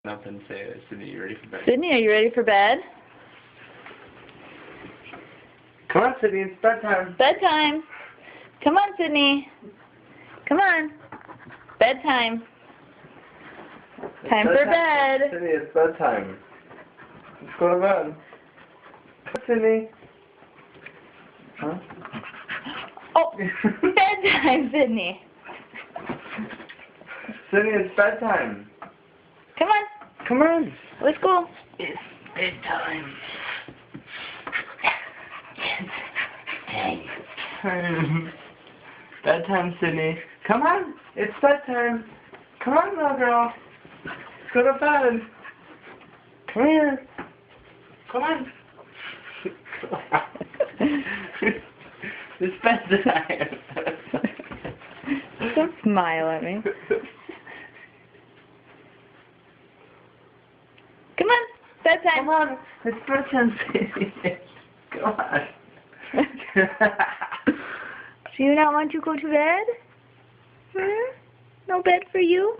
Up and say, Sydney, you ready for bed? Sydney, are you ready for bed? Come on, Sydney, it's bedtime. Bedtime. Come on, Sydney. Come on. Bedtime. Time for bed. Sydney, it's bedtime. Let's go to bed. Sydney. Huh? Oh, bedtime, Sydney. Sydney, it's bedtime. Come on. Come on. Let's go. It's bedtime. Bedtime. Bedtime, Sydney. Come on. It's bedtime. Come on, little girl. Let's go to bed. Come here. Come on. It's bedtime. Don't smile at me. Come on. Bedtime. Come on. It's bedtime, Sydney. Come on. Do you not want to go to bed? Hmm? No bed for you?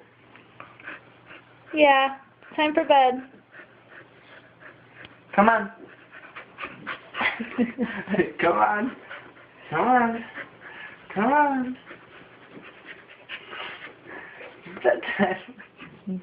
Yeah. Time for bed. Come on. Come on. Come on. Come on. Bedtime.